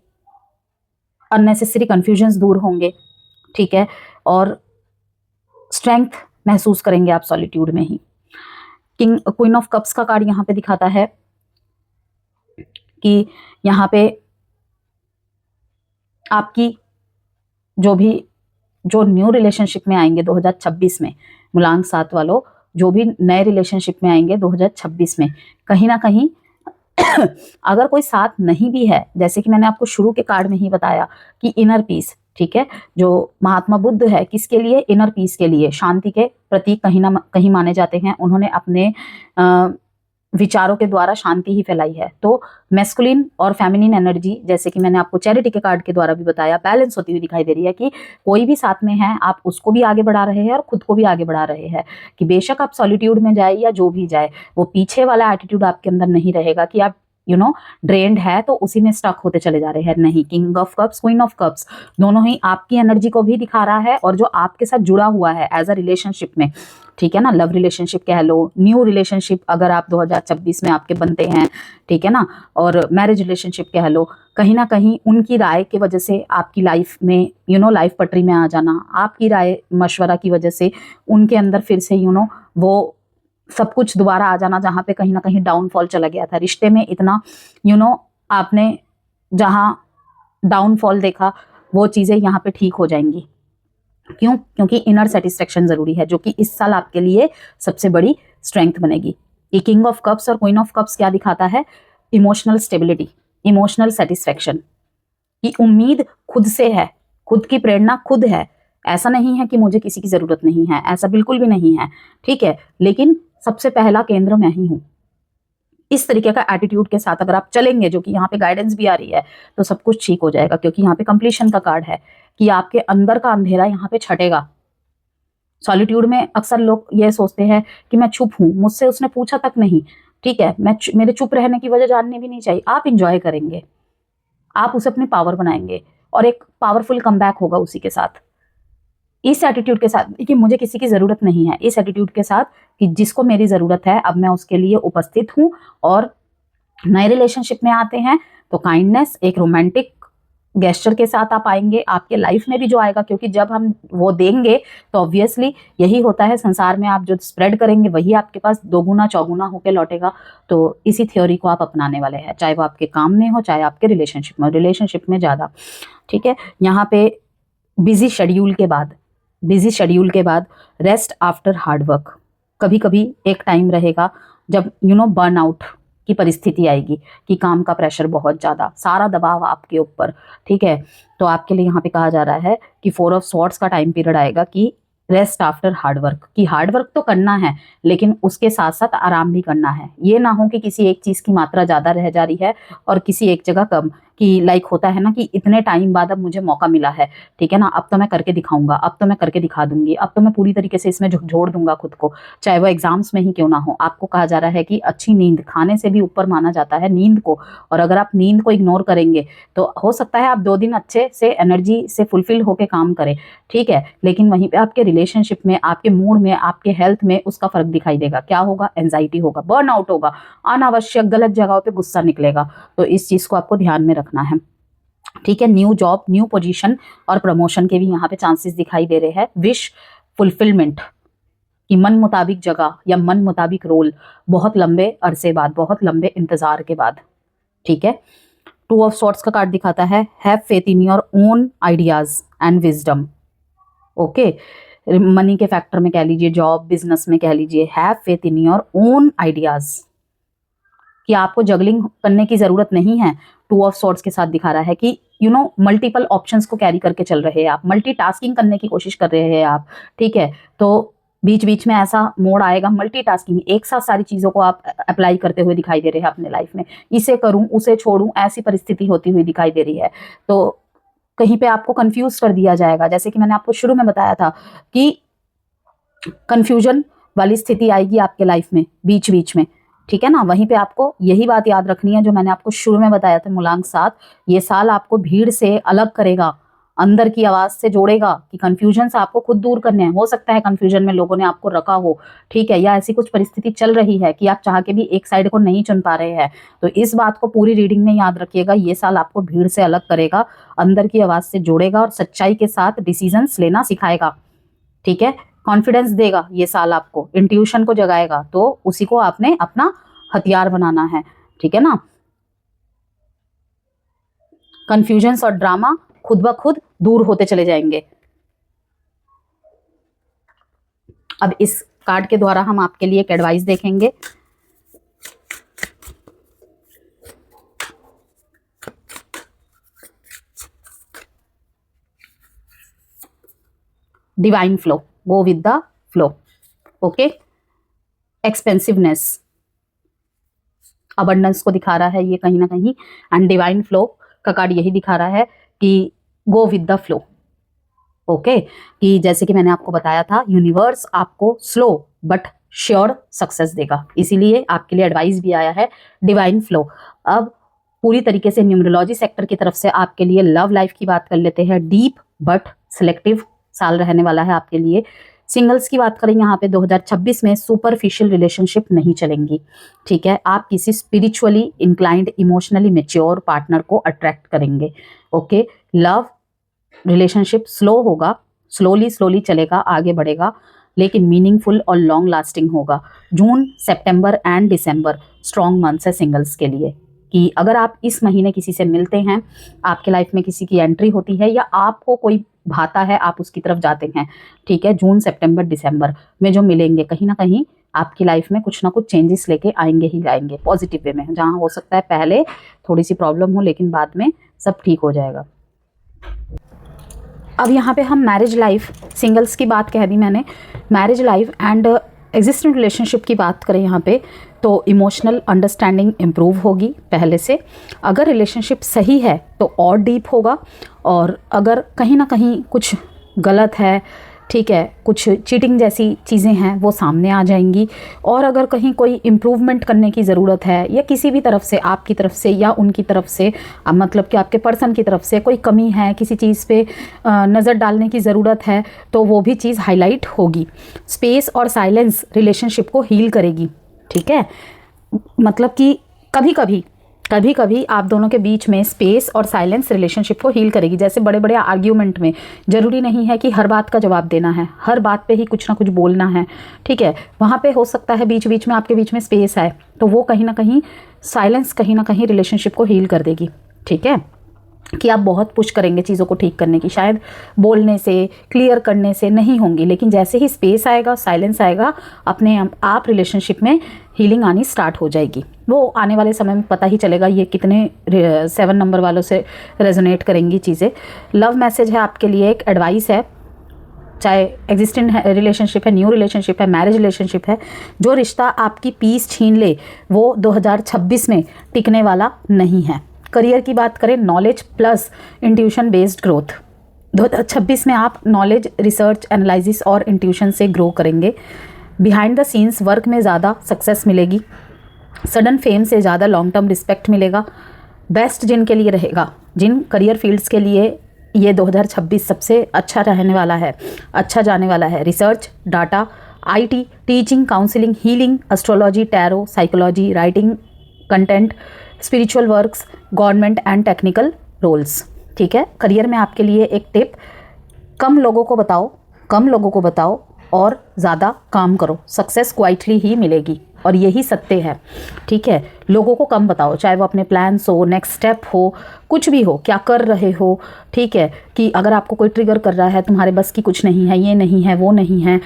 अननेसेसरी कन्फ्यूजन्स दूर होंगे। ठीक है, और स्ट्रेंथ महसूस करेंगे आप सॉलिट्यूड में ही। क्वीन ऑफ कप्स का कार्ड यहाँ पे दिखाता है कि यहाँ पे आपकी जो न्यू रिलेशनशिप में आएंगे 2026 में, मूलांक 7 वालों, जो भी नए रिलेशनशिप में आएंगे 2026 में, कहीं ना कहीं अगर कोई साथ नहीं भी है, जैसे कि मैंने आपको शुरू के कार्ड में ही बताया कि इनर पीस, ठीक है, जो महात्मा बुद्ध है किसके लिए, इनर पीस के लिए, शांति के प्रतीक कहीं ना कहीं माने जाते हैं। उन्होंने अपने विचारों के द्वारा शांति ही फैलाई है। तो मैस्कुलिन और फेमिनिन एनर्जी, जैसे कि मैंने आपको चैरिटी के कार्ड के द्वारा भी बताया, बैलेंस होती हुई दिखाई दे रही है कि कोई भी साथ में है, आप उसको भी आगे बढ़ा रहे हैं और खुद को भी आगे बढ़ा रहे हैं। कि बेशक आप सॉलिट्यूड में जाए या जो भी जाए, वो पीछे वाला एटीट्यूड आपके अंदर नहीं रहेगा कि आप ड्रेन्ड है तो उसी में स्टक होते चले जा रहे हैं। नहीं, king of cups, queen of cups, दोनों ही आपकी एनर्जी को भी दिखा रहा है और जो आपके साथ जुड़ा हुआ है एज अ रिलेशनशिप में। ठीक है ना, लव रिलेशनशिप कह लो, न्यू रिलेशनशिप अगर आप 2026 में आपके बनते हैं, ठीक है ना, और मैरिज रिलेशनशिप कह लो, कहीं ना कहीं उनकी राय की वजह से आपकी लाइफ में लाइफ पटरी में आ जाना, आपकी राय मशवरा की वजह से उनके अंदर फिर से वो सब कुछ दोबारा आ जाना, जहाँ पे कहीं ना कहीं डाउनफॉल चला गया था रिश्ते में। इतना आपने जहाँ डाउनफॉल देखा, वो चीज़ें यहाँ पे ठीक हो जाएंगी। क्यों? क्योंकि इनर सेटिस्फेक्शन जरूरी है, जो कि इस साल आपके लिए सबसे बड़ी स्ट्रेंथ बनेगी। ये किंग ऑफ कप्स और क्वीन ऑफ कप्स क्या दिखाता है? इमोशनल स्टेबिलिटी, इमोशनल सेटिस्फेक्शन की उम्मीद खुद से है, खुद की प्रेरणा खुद है। ऐसा नहीं है कि मुझे किसी की जरूरत नहीं है, ऐसा बिल्कुल भी नहीं है। ठीक है, लेकिन सबसे पहला केंद्र मैं ही हूं। इस तरीके का एटीट्यूड के साथ अगर आप चलेंगे, जो कि यहाँ पे गाइडेंस भी आ रही है, तो सब कुछ ठीक हो जाएगा। क्योंकि यहाँ पे कंप्लीशन का कार्ड है कि आपके अंदर का अंधेरा यहाँ पे छटेगा। सॉलिट्यूड में अक्सर लोग ये सोचते हैं कि मैं चुप हूं, मुझसे उसने पूछा तक नहीं। ठीक है, मेरे चुप रहने की वजह जाननी भी नहीं चाहिए। आप इंजॉय करेंगे, आप उसे अपनी पावर बनाएंगे और एक पावरफुल कमबैक होगा उसी के साथ। इस एटीट्यूड के साथ कि मुझे किसी की ज़रूरत नहीं है, इस एटीट्यूड के साथ कि जिसको मेरी ज़रूरत है अब मैं उसके लिए उपस्थित हूँ। और नए रिलेशनशिप में आते हैं तो काइंडनेस, एक रोमांटिक गेस्चर के साथ आप आएंगे, आपके लाइफ में भी जो आएगा, क्योंकि जब हम वो देंगे तो ऑब्वियसली यही होता है संसार में, आप जो स्प्रेड करेंगे वही आपके पास दोगुना चौगुना होके लौटेगा। तो इसी थ्योरी को आप अपनाने वाले हैं, चाहे वो आपके काम में हो, चाहे आपके रिलेशनशिप में ज़्यादा। ठीक है, यहाँ पे बिजी शेड्यूल के बाद रेस्ट आफ्टर हार्ड वर्क, कभी कभी एक टाइम रहेगा जब बर्नआउट की परिस्थिति आएगी कि काम का प्रेशर बहुत ज़्यादा, सारा दबाव आपके ऊपर, ठीक है। तो आपके लिए यहाँ पे कहा जा रहा है कि 4 ऑफ सॉर्ड्स का टाइम पीरियड आएगा कि रेस्ट आफ्टर हार्ड वर्क, कि हार्ड वर्क तो करना है लेकिन उसके साथ साथ आराम भी करना है। ये ना हो कि किसी एक चीज़ की मात्रा ज़्यादा रह जा रही है और किसी एक जगह कम, कि लाइक होता है ना कि इतने टाइम बाद अब मुझे मौका मिला है, ठीक है ना, अब तो मैं करके दिखाऊंगा, अब तो मैं करके दिखा दूंगी, अब तो मैं पूरी तरीके से इसमें झोड़ दूंगा खुद को, चाहे वो एग्जाम्स में ही क्यों ना हो। आपको कहा जा रहा है कि अच्छी नींद, खाने से भी ऊपर माना जाता है नींद को, और अगर आप नींद को इग्नोर करेंगे तो हो सकता है आप 2 दिन अच्छे से एनर्जी से फुलफिल होकर काम करें, ठीक है, लेकिन वहीं पे आपके रिलेशनशिप में, आपके मूड में, आपके हेल्थ में उसका फर्क दिखाई देगा। क्या होगा? एंजाइटी होगा, बर्नआउट होगा, अनावश्यक गलत जगहों पे गुस्सा निकलेगा। तो इस चीज़ को आपको ध्यान में रखना है, ठीक है। न्यू जॉब, न्यू पोजीशन और प्रमोशन के भी यहाँ पे चांसेस दिखाई दे रहे हैं। विश फुलफिलमेंट की मन मुताबिक जगह या मन मुताबिक रोल बहुत लंबे अरसे बाद, बहुत लंबे इंतजार के बाद, ठीक है। 2 ऑफ सॉर्ड्स का कार्ड दिखाता है have faith in your own ideas and wisdom, okay. Money के फैक्टर में कह लीजिए, जॉब बिजनेस में कह लीजिए, have faith in your own ideas, कि आपको जगलिंग करने की जरूरत नहीं है। 2 ऑफ सॉर्ड्स के साथ दिखा रहा है कि मल्टीपल ऑप्शंस को कैरी करके चल रहे हैं आप, मल्टीटास्किंग करने की कोशिश कर रहे हैं आप, ठीक है। तो बीच बीच में ऐसा मोड आएगा मल्टीटास्किंग, एक साथ सारी चीज़ों को आप अप्लाई करते हुए दिखाई दे रहे हैं अपने लाइफ में, इसे करूं उसे छोड़ूं, ऐसी परिस्थिति होती हुई दिखाई दे रही है। तो कहीं पे आपको कंफ्यूज कर दिया जाएगा, जैसे कि मैंने आपको शुरू में बताया था कि कंफ्यूजन वाली स्थिति आएगी आपके लाइफ में बीच बीच में, ठीक है ना। वहीं पे आपको यही बात याद रखनी है जो मैंने आपको शुरू में बताया था, मूलांक 7, ये साल आपको भीड़ से अलग करेगा, अंदर की आवाज से जोड़ेगा, कि कंफ्यूजन से आपको खुद दूर करने हैं। हो सकता है कंफ्यूजन में लोगों ने आपको रखा हो, ठीक है, या ऐसी कुछ परिस्थिति चल रही है कि आप चाह के भी एक साइड को नहीं चुन पा रहे हैं। तो इस बात को पूरी रीडिंग में याद रखिएगा, ये साल आपको भीड़ से अलग करेगा, अंदर की आवाज से जोड़ेगा और सच्चाई के साथ डिसीजंस लेना सिखाएगा, ठीक है। कॉन्फिडेंस देगा ये साल आपको, इंट्यूशन को जगाएगा, तो उसी को आपने अपना हथियार बनाना है, ठीक है ना। कंफ्यूजन्स और ड्रामा खुद ब खुद दूर होते चले जाएंगे। अब इस कार्ड के द्वारा हम आपके लिए एक एडवाइस देखेंगे। Divine flow, go with the flow, okay. Expansiveness, abundance को दिखा रहा है ये कहीं ना कहीं, एंड डिवाइन फ्लो का कार्ड यही दिखा रहा है कि go with the flow, okay. कि जैसे कि मैंने आपको बताया था, यूनिवर्स आपको स्लो बट श्योर सक्सेस देगा, इसीलिए आपके लिए एडवाइस भी आया है डिवाइन फ्लो। अब पूरी तरीके से न्यूमरोलॉजी सेक्टर की तरफ से आपके लिए लव लाइफ की बात कर लेते हैं। डीप बट सिलेक्टिव साल रहने वाला है आपके लिए। सिंगल्स की बात करें यहाँ पे 2026 में सुपरफिशियल रिलेशनशिप नहीं चलेंगी, ठीक है। आप किसी spiritually inclined, emotionally mature partner को अट्रैक्ट करेंगे, ओके। लव रिलेशनशिप स्लो होगा, स्लोली चलेगा, आगे बढ़ेगा, लेकिन मीनिंगफुल और लॉन्ग लास्टिंग होगा। जून, सितंबर एंड दिसंबर स्ट्रॉन्ग मंथ्स है सिंगल्स के लिए, कि अगर आप इस महीने किसी से मिलते हैं, आपके लाइफ में किसी की एंट्री होती है या आपको कोई भाता है, आप उसकी तरफ जाते हैं, ठीक है, जून, सितंबर, दिसंबर में जो मिलेंगे, कहीं ना कहीं आपकी लाइफ में कुछ ना कुछ चेंजेस लेके आएंगे ही आएंगे, पॉजिटिव वे में। जहाँ हो सकता है पहले थोड़ी सी प्रॉब्लम हो, लेकिन बाद में सब ठीक हो जाएगा। अब यहाँ पे हम मैरिज लाइफ, सिंगल्स की बात कह दी मैंने, marriage life and existing relationship की बात करें यहाँ पे, तो इमोशनल अंडरस्टैंडिंग इम्प्रूव होगी पहले से। अगर रिलेशनशिप सही है तो और डीप होगा, और अगर कहीं ना कहीं कुछ गलत है, ठीक है, कुछ चीटिंग जैसी चीज़ें हैं, वो सामने आ जाएंगी। और अगर कहीं कोई इम्प्रूवमेंट करने की ज़रूरत है, या किसी भी तरफ से, आपकी तरफ से या उनकी तरफ से, मतलब कि आपके पर्सन की तरफ से कोई कमी है, किसी चीज़ पे नज़र डालने की ज़रूरत है, तो वो भी चीज़ हाईलाइट होगी। स्पेस और साइलेंस रिलेशनशिप को हील करेगी, ठीक है। मतलब कि कभी कभी आप दोनों के बीच में स्पेस और साइलेंस रिलेशनशिप को हील करेगी। जैसे बड़े बड़े आर्ग्यूमेंट में ज़रूरी नहीं है कि हर बात का जवाब देना है, हर बात पे ही कुछ ना कुछ बोलना है, ठीक है। वहाँ पे हो सकता है बीच बीच में आपके बीच में स्पेस है, तो वो कहीं ना कहीं साइलेंस कहीं ना कहीं रिलेशनशिप को हील कर देगी, ठीक है। कि आप बहुत पुश करेंगे चीज़ों को ठीक करने की, शायद बोलने से, क्लियर करने से नहीं होंगी, लेकिन जैसे ही स्पेस आएगा, साइलेंस आएगा, अपने आप रिलेशनशिप में हीलिंग आनी स्टार्ट हो जाएगी। वो आने वाले समय में पता ही चलेगा ये कितने 7 नंबर वालों से रेजोनेट करेंगी चीज़ें। लव मैसेज है आपके लिए, एक एडवाइस है, चाहे एग्जिस्टिंग रिलेशनशिप है, न्यू रिलेशनशिप है, मैरिज रिलेशनशिप है, जो रिश्ता आपकी पीस छीन ले वो 2026 में टिकने वाला नहीं है। करियर की बात करें, knowledge plus intuition based growth, 2026 में आप नॉलेज, रिसर्च, एनालिसिस और इंट्यूशन से ग्रो करेंगे। बिहाइंड द सीन्स वर्क में ज़्यादा सक्सेस मिलेगी, सडन फेम से ज़्यादा लॉन्ग टर्म रिस्पेक्ट मिलेगा। बेस्ट जिनके लिए रहेगा, जिन करियर फील्ड्स के लिए ये 2026 सबसे अच्छा रहने वाला है, अच्छा जाने वाला है, research, data, IT, teaching, counselling, healing, astrology, tarot, psychology, writing, content, spiritual works, government and technical roles. ठीक है, करियर में आपके लिए एक टिप, कम लोगों को बताओ और ज़्यादा काम करो, सक्सेस क्वाइटली ही मिलेगी और यही सत्य है। ठीक है, लोगों को कम बताओ, चाहे वो अपने प्लान्स हो, नेक्स्ट स्टेप हो, कुछ भी हो, क्या कर रहे हो। ठीक है, कि अगर आपको कोई ट्रिगर कर रहा है, तुम्हारे बस की कुछ नहीं है, ये नहीं है, वो नहीं है,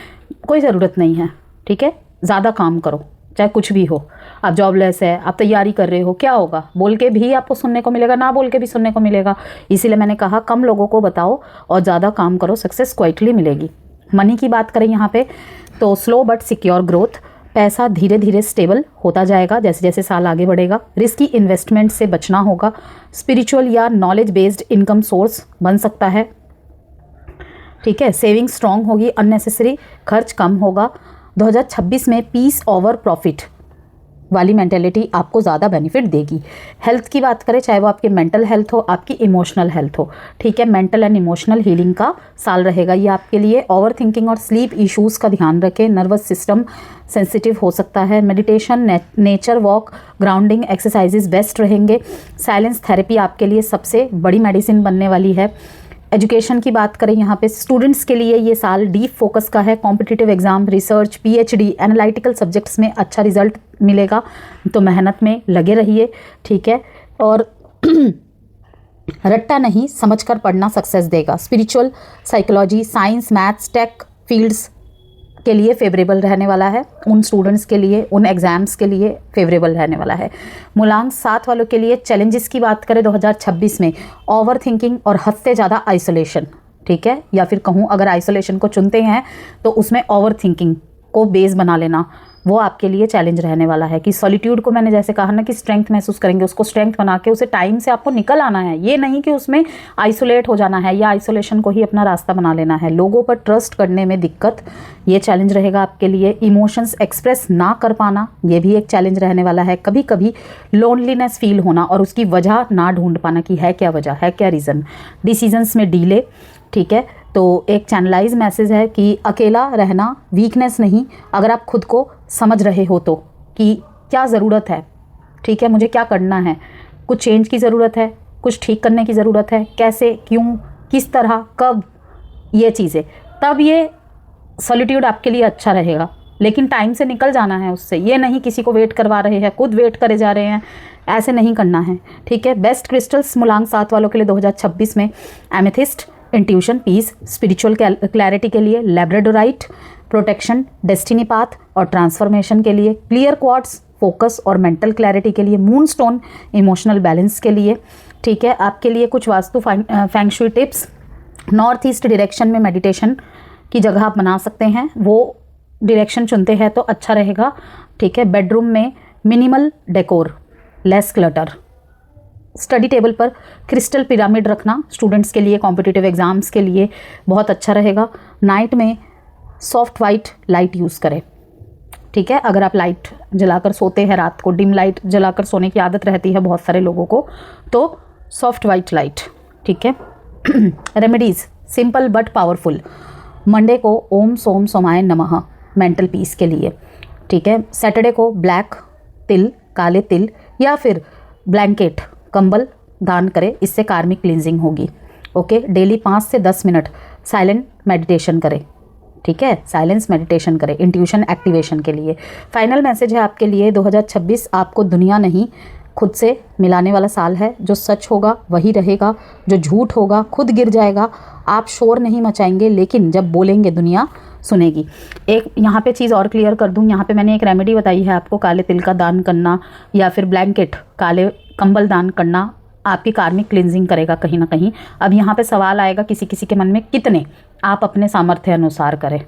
कोई ज़रूरत नहीं है। ठीक है, ज़्यादा काम करो, चाहे कुछ भी हो। आप जॉबलेस है, आप तैयारी कर रहे हो, क्या होगा, बोल के भी आपको सुनने को मिलेगा, ना बोल के भी सुनने को मिलेगा। इसीलिए मैंने कहा कम लोगों को बताओ और ज़्यादा काम करो, सक्सेस क्वाइटली मिलेगी। मनी की बात करें यहाँ पे तो स्लो बट सिक्योर ग्रोथ, पैसा धीरे धीरे स्टेबल होता जाएगा जैसे जैसे साल आगे बढ़ेगा। रिस्की इन्वेस्टमेंट से बचना होगा। स्पिरिचुअल या नॉलेज बेस्ड इनकम सोर्स बन सकता है। ठीक है, सेविंग स्ट्रांग होगी, अननेसेसरी खर्च कम होगा। 2026 में पीस ओवर प्रॉफिट वाली मेंटेलिटी आपको ज़्यादा बेनिफिट देगी। हेल्थ की बात करें, चाहे वो आपकी मेंटल हेल्थ हो, आपकी इमोशनल हेल्थ हो। ठीक है, मेंटल एंड इमोशनल हीलिंग का साल रहेगा ये आपके लिए। ओवर थिंकिंग और स्लीप इश्यूज़ का ध्यान रखें, नर्वस सिस्टम सेंसिटिव हो सकता है। Meditation, nature walk, grounding exercises best रहेंगे। साइलेंस थेरेपी आपके लिए सबसे बड़ी मेडिसिन बनने वाली है। एजुकेशन की बात करें, यहाँ पे स्टूडेंट्स के लिए ये साल डीप फोकस का है। Competitive exam, research, PhD, analytical subjects में अच्छा रिजल्ट मिलेगा, तो मेहनत में लगे रहिए। ठीक है, और रट्टा नहीं समझकर पढ़ना सक्सेस देगा। Spiritual, psychology, science, maths, tech fields के लिए फेवरेबल रहने वाला है। उन स्टूडेंट्स के लिए, उन एग्ज़ाम्स के लिए फेवरेबल रहने वाला है। मूलांक 7 वालों के लिए चैलेंजेस की बात करें 2026 में, ओवर थिंकिंग और हद से ज़्यादा आइसोलेशन। ठीक है, या फिर कहूँ अगर आइसोलेशन को चुनते हैं तो उसमें ओवर थिंकिंग को बेस बना लेना, वो आपके लिए चैलेंज रहने वाला है। कि सॉलिट्यूड को मैंने जैसे कहा ना कि स्ट्रेंथ महसूस करेंगे, उसको स्ट्रेंथ बना के उसे टाइम से आपको निकल आना है। ये नहीं कि उसमें आइसोलेट हो जाना है या आइसोलेशन को ही अपना रास्ता बना लेना है। लोगों पर ट्रस्ट करने में दिक्कत, ये चैलेंज रहेगा आपके लिए। इमोशंस एक्सप्रेस ना कर पाना, ये भी एक चैलेंज रहने वाला है। कभी कभी लोनलीनेस फील होना और उसकी वजह ना ढूंढ पाना कि है क्या वजह, है क्या रीज़न। डिसीजंस में डीले। ठीक है, तो एक चैनलाइज मैसेज है कि अकेला रहना वीकनेस नहीं, अगर आप खुद को समझ रहे हो तो, कि क्या ज़रूरत है। ठीक है, मुझे क्या करना है, कुछ चेंज की ज़रूरत है, कुछ ठीक करने की ज़रूरत है, कैसे, क्यों, किस तरह, कब, ये चीज़ें, तब ये सॉलिट्यूड आपके लिए अच्छा रहेगा। लेकिन टाइम से निकल जाना है उससे, ये नहीं किसी को वेट करवा रहे हैं, खुद वेट करे जा रहे हैं, ऐसे नहीं करना है। ठीक है, बेस्ट क्रिस्टल्स मूलांक 7 वालों के लिए 2026 में amethyst, intuition, peace, spiritual clarity के लिए लैब्राडोराइट, प्रोटेक्शन, डेस्टिनी पाथ और ट्रांसफॉर्मेशन के लिए क्लियर क्वार्ट्स, फोकस और मेंटल क्लैरिटी के लिए मूनस्टोन, इमोशनल बैलेंस के लिए। ठीक है, आपके लिए कुछ vastu feng shui tips. North east direction में मेडिटेशन की जगह आप बना सकते हैं, वो डायरेक्शन चुनते हैं तो अच्छा रहेगा। ठीक है, बेडरूम में minimal decor, less clutter. Study table पर क्रिस्टल पिरामिड रखना स्टूडेंट्स के लिए, कॉम्पिटिटिव एग्जाम्स के लिए बहुत अच्छा रहेगा। नाइट में सॉफ्ट वाइट लाइट यूज़ करें। ठीक है, अगर आप लाइट जलाकर सोते हैं रात को, डिम लाइट जलाकर सोने की आदत रहती है बहुत सारे लोगों को, तो सॉफ्ट वाइट लाइट। ठीक है, remedies simple but powerful. Monday को ओम सोम सोमाय नमः मेंटल पीस के लिए। ठीक है, सैटरडे को ब्लैक तिल, काले तिल या फिर ब्लैंकेट, कंबल दान करें, इससे कार्मिक क्लींजिंग होगी। ओके, डेली 5 से 10 मिनट साइलेंट मेडिटेशन करें। ठीक है, साइलेंस मेडिटेशन करें इंट्यूशन एक्टिवेशन के लिए। फाइनल मैसेज है आपके लिए 2026 आपको दुनिया नहीं खुद से मिलाने वाला साल है। जो सच होगा वही रहेगा, जो झूठ होगा खुद गिर जाएगा। आप शोर नहीं मचाएंगे, लेकिन जब बोलेंगे दुनिया सुनेगी। एक यहाँ पे चीज़ और क्लियर कर दूँ, यहाँ पे मैंने एक रेमेडी बताई है आपको, काले तिल का दान करना या फिर ब्लैंकेट, काले कंबल दान करना आपकी कार्मिक क्लिनजिंग करेगा कहीं ना कहीं। अब यहाँ पे सवाल आएगा किसी किसी के मन में, कितने? आप अपने सामर्थ्य अनुसार करें।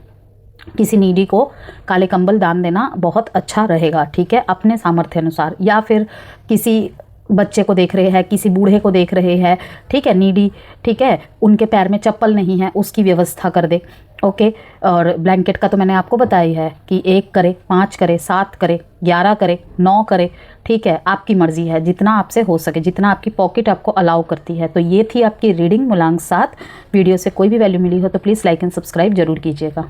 किसी नीडी को काले कंबल दान देना बहुत अच्छा रहेगा, ठीक है, अपने सामर्थ्य अनुसार। या फिर किसी बच्चे को देख रहे हैं, किसी बूढ़े को देख रहे हैं, ठीक है, नीडी, ठीक है, उनके पैर में चप्पल नहीं है, उसकी व्यवस्था कर दे। ओके। और ब्लैंकेट का तो मैंने आपको बताया है कि 1 करे, 5 करे, 7 करे, 11 करे, 9 करे, ठीक है, आपकी मर्ज़ी है, जितना आपसे हो सके, जितना आपकी पॉकेट आपको अलाउ करती है। तो ये थी आपकी रीडिंग मूलांक 7। वीडियो से कोई भी वैल्यू मिली हो तो प्लीज़ लाइक एंड सब्सक्राइब जरूर कीजिएगा।